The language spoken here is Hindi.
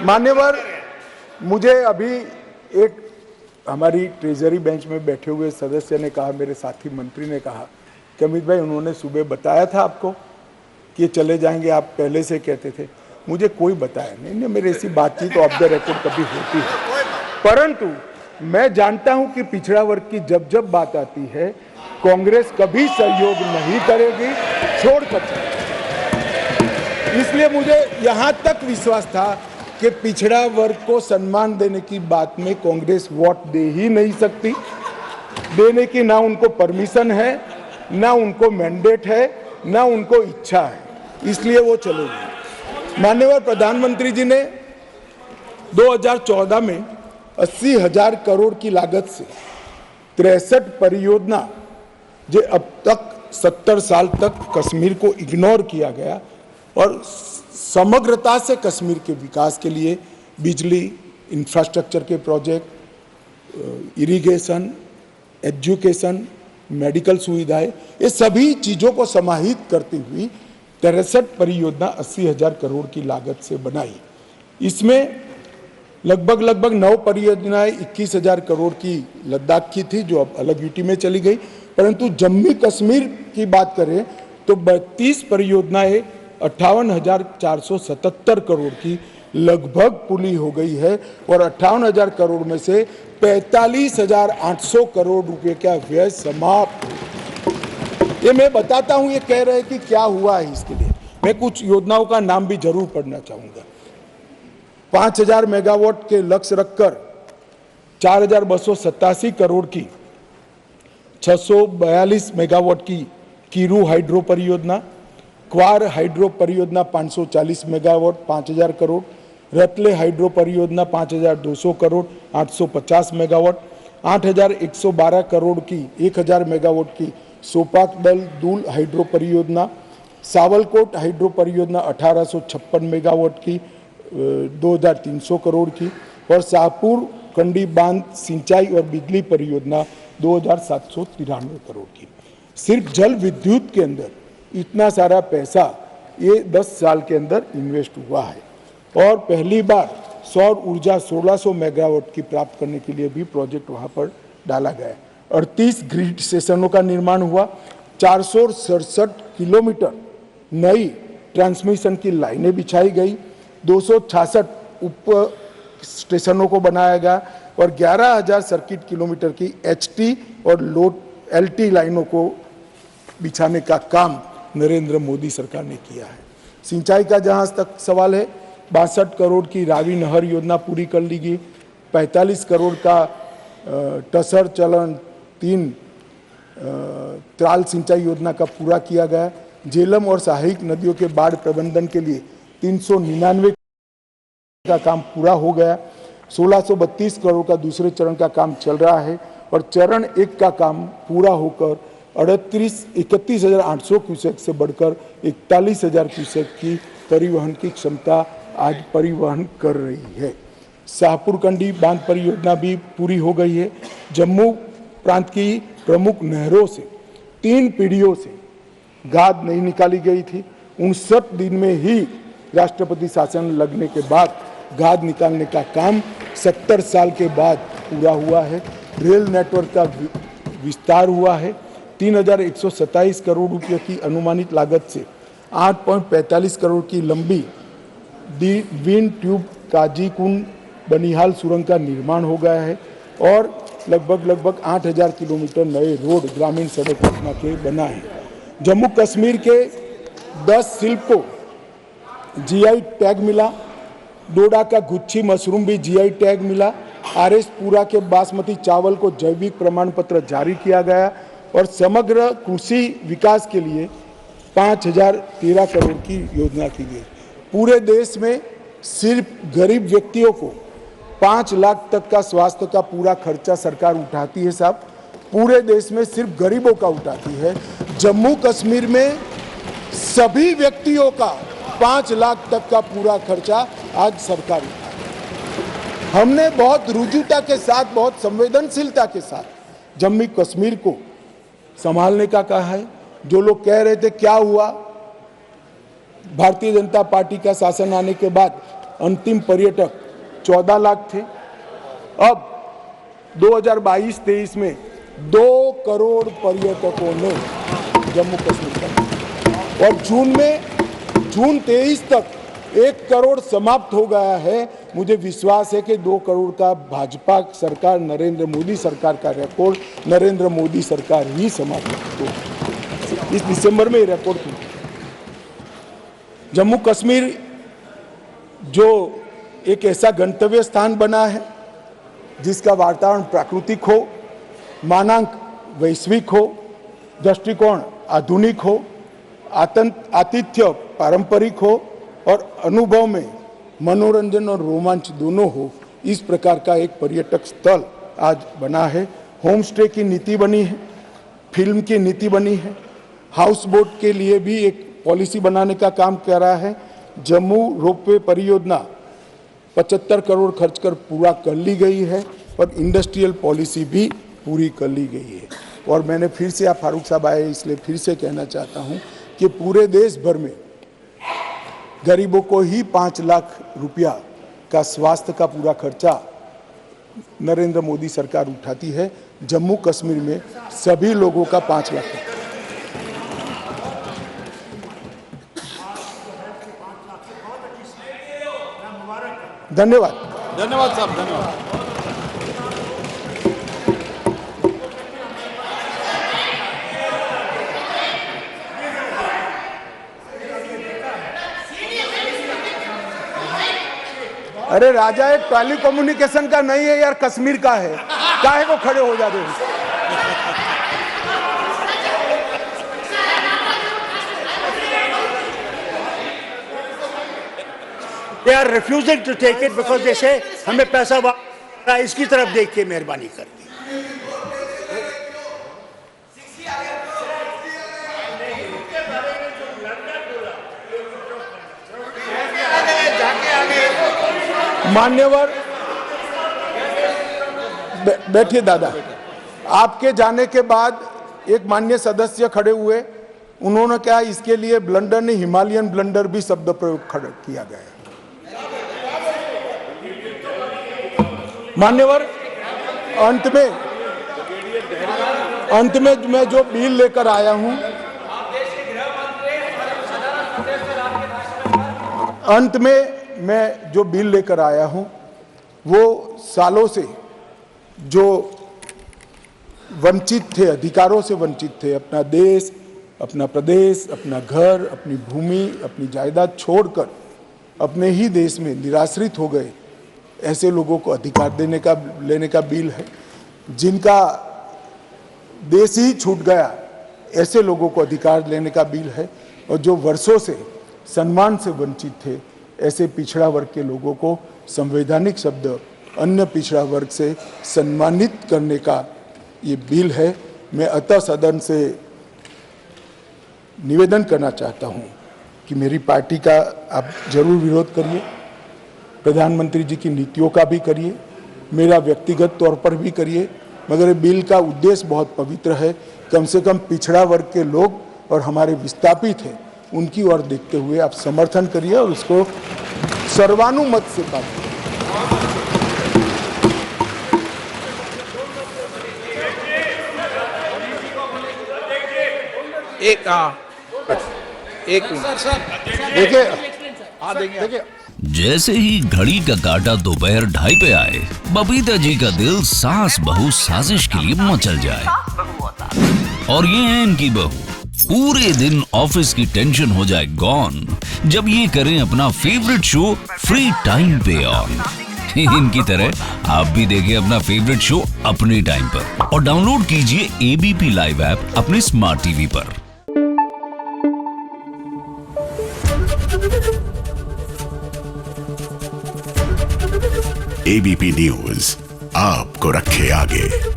मान्यवर, मुझे अभी एक हमारी ट्रेजरी बेंच में बैठे हुए सदस्य ने कहा, मेरे साथी मंत्री ने कहा कि अमित भाई उन्होंने सुबह बताया था आपको कि चले जाएंगे, आप पहले से कहते थे। मुझे कोई बताया नहीं, मेरे ऐसी बातचीत तो ऑफ द रिकॉर्ड कभी होती है, परंतु मैं जानता हूं कि पिछड़ा वर्ग की जब जब बात आती है कांग्रेस कभी सहयोग नहीं करेगी, छोड़कर चलेगी। इसलिए मुझे यहां तक विश्वास था कि पिछड़ा वर्ग को सम्मान देने की बात में कांग्रेस वोट दे ही नहीं सकती, देने की ना उनको परमिशन है, ना उनको मैंडेट है, ना उनको इच्छा है, इसलिए वो चलेगी। माननीय प्रधानमंत्री जी ने 2014 में 80,000 करोड़ की लागत से 63 परियोजना, जो अब तक 70 साल तक कश्मीर को इग्नोर किया गया और समग्रता से कश्मीर के विकास के लिए बिजली, इंफ्रास्ट्रक्चर के प्रोजेक्ट, इरिगेशन, एजुकेशन, मेडिकल सुविधाएं, ये सभी चीज़ों को समाहित करती हुई 63 परियोजना 80,000 करोड़ की लागत से बनाई। इसमें लगभग 9 परियोजनाएं 21,000 करोड़ की लद्दाख की थी, जो अब अलग यूटी में चली गई, परंतु जम्मू कश्मीर की बात करें तो 32 परियोजनाएं 58,477 करोड़ की लगभग पूरी हो गई है और 58,000 करोड़ में से 45,800 करोड़ रुपए का व्यय समाप्त। ये मैं बताता हूं, ये कह रहे हैं कि क्या हुआ है, इसके लिए मैं कुछ योजनाओं का नाम भी जरूर पढ़ना चाहूंगा। 5,000 मेगावाट के लक्ष्य रखकर 4,287 करोड़ की 642 मेगावाट की कीरू हाइड्रो परियोजना, क्वार हाइड्रो परियोजना 540 मेगावाट 5,000 करोड़, रतले हाइड्रो परियोजना 5,200 करोड़ 850 मेगावाट, 8,112 करोड़ की 1,000 मेगावाट की सोपाक दल दूल हाइड्रो परियोजना, सावलकोट हाइड्रो परियोजना 1,856 मेगावाट की 2,300 करोड़ की और शाहपुर कंडी बांध सिंचाई और बिजली परियोजना 2,793 करोड़ की। सिर्फ जल विद्युत के अंदर इतना सारा पैसा ये 10 साल के अंदर इन्वेस्ट हुआ है और पहली बार सौर ऊर्जा 1600 मेगावाट की प्राप्त करने के लिए भी प्रोजेक्ट वहां पर डाला गया। 38 ग्रिड स्टेशनों का निर्माण हुआ, 467 किलोमीटर नई ट्रांसमिशन की लाइनें बिछाई गई, 266 उप स्टेशनों को बनाया गया और 11,000 सर्किट किलोमीटर की HT और लोड LT लाइनों को बिछाने का काम नरेंद्र मोदी सरकार ने किया है। सिंचाई का जहां तक सवाल है, 62 करोड़ की रावी नहर योजना पूरी कर ली गई, 45 करोड़ का टसर चलन 3 त्राल सिंचाई योजना का पूरा किया गया। झेलम और सहायक नदियों के बाढ़ प्रबंधन के लिए 399 का काम पूरा हो गया। 1632 करोड़ का दूसरे चरण का काम चल रहा है और चरण 1 का काम पूरा होकर 31,800 क्यूसेक से बढ़कर 41,000 क्यूसेक की परिवहन की क्षमता आज परिवहन कर रही है। शाहपुर कंडी बांध परियोजना भी पूरी हो गई है। जम्मू प्रांत की प्रमुख नहरों से 3 पीढ़ियों से गाद नहीं निकाली गई थी, 59 दिन में ही राष्ट्रपति शासन लगने के बाद गाद निकालने का काम 70 साल के बाद पूरा हुआ है। रेल नेटवर्क का विस्तार हुआ है। 3,127 करोड़ रुपये की अनुमानित लागत से 8.45 करोड़ की लंबी विंड ट्यूब काजीकुंड बनिहाल सुरंग का निर्माण हो गया है और लगभग 8,000 किलोमीटर नए रोड ग्रामीण सड़क योजना के बना है। जम्मू कश्मीर के 10 शिल्प को GI टैग मिला, डोडा का गुच्छी मशरूम भी GI टैग मिला। RS पूरा के बासमती चावल को जैविक प्रमाण पत्र जारी किया गया और समग्र कृषि विकास के लिए 5,013 करोड़ की योजना की गई। पूरे देश में सिर्फ गरीब व्यक्तियों को 5 लाख तक का स्वास्थ्य का पूरा खर्चा सरकार उठाती है साहब, पूरे देश में सिर्फ गरीबों का उठाती है। जम्मू कश्मीर में सभी व्यक्तियों का 5 लाख तक का पूरा खर्चा आज सरकार उठाती है। हमने बहुत रुजुता के साथ, बहुत संवेदनशीलता के साथ जम्मू कश्मीर को संभालने का कहा है। जो लोग कह रहे थे क्या हुआ, भारतीय जनता पार्टी का शासन आने के बाद अंतिम पर्यटक 14 लाख थे। अब 2022-23 में 2 करोड़ पर्यटकों ने जम्मू कश्मीर का, और जून 23 तक 1 करोड़ समाप्त हो गया है। मुझे विश्वास है कि 2 करोड़ का भाजपा सरकार, नरेंद्र मोदी सरकार का रिकॉर्ड नरेंद्र मोदी सरकार ही समाप्त हो इस दिसंबर में रिकॉर्ड टूटा। जम्मू कश्मीर जो एक ऐसा गंतव्य स्थान बना है जिसका वातावरण प्राकृतिक हो, मानांक वैश्विक हो, दृष्टिकोण आधुनिक हो, आतिथ्य पारंपरिक हो और अनुभव में मनोरंजन और रोमांच दोनों हो, इस प्रकार का एक पर्यटक स्थल आज बना है। होम स्टे की नीति बनी है, फिल्म की नीति बनी है, हाउस बोट के लिए भी एक पॉलिसी बनाने का काम कर रहा है। जम्मू रोपवे परियोजना 75 करोड़ खर्च कर पूरा कर ली गई है और इंडस्ट्रियल पॉलिसी भी पूरी कर ली गई है। और मैंने फिर से, आप फारूक साहब आए इसलिए फिर से कहना चाहता हूं कि पूरे देश भर में गरीबों को ही 5 लाख रुपया का स्वास्थ्य का पूरा खर्चा नरेंद्र मोदी सरकार उठाती है। जम्मू कश्मीर में सभी लोगों का 5 लाख। धन्यवाद। धन्यवाद साहब, धन्यवाद। अरे राजा एक टेली कम्युनिकेशन का नहीं है यार, कश्मीर का है, काहे को खड़े हो जाते हैं? They are refusing to take it because they say हमें पैसा इसकी तरफ देख के मेहरबानी कर दी। मान्यवर बैठिए दादा। आपके जाने के बाद एक माननीय सदस्य खड़े हुए, उन्होंने कहा इसके लिए ब्लंडर नहीं, हिमालयन ब्लंडर भी शब्द प्रयोग किया गया। मान्यवर, अंत में मैं जो बिल लेकर आया हूं, मैं जो बिल लेकर आया हूं वो सालों से जो वंचित थे, अधिकारों से वंचित थे, अपना देश, अपना प्रदेश, अपना घर, अपनी भूमि, अपनी जायदाद छोड़कर अपने ही देश में निराश्रित हो गए, ऐसे लोगों को अधिकार लेने का बिल है। जिनका देश ही छूट गया, ऐसे लोगों को अधिकार लेने का बिल है। और जो वर्षों से सम्मान से वंचित थे, ऐसे पिछड़ा वर्ग के लोगों को संवैधानिक शब्द अन्य पिछड़ा वर्ग से सम्मानित करने का ये बिल है। मैं अतः सदन से निवेदन करना चाहता हूं कि मेरी पार्टी का आप जरूर विरोध करिए, प्रधानमंत्री जी की नीतियों का भी करिए, मेरा व्यक्तिगत तौर पर भी करिए, मगर ये बिल का उद्देश्य बहुत पवित्र है। कम से कम पिछड़ा वर्ग के लोग और हमारे विस्थापित हैं, उनकी ओर देखते हुए आप समर्थन करिए और उसको सर्वानुमत से पास करिए। एक देखिए, जैसे ही घड़ी का काटा दोपहर 2:30 पे आए, बबीता जी का दिल सास बहू साजिश के लिए मचल जाए। और ये है इनकी बहू, पूरे दिन ऑफिस की टेंशन हो जाए गॉन जब ये करें अपना फेवरेट शो फ्री टाइम पे ऑन। इनकी तरह आप भी देखें अपना फेवरेट शो अपने टाइम पर और डाउनलोड कीजिए एबीपी लाइव ऐप अपने स्मार्ट टीवी पर। एबीपी न्यूज आपको रखे आगे।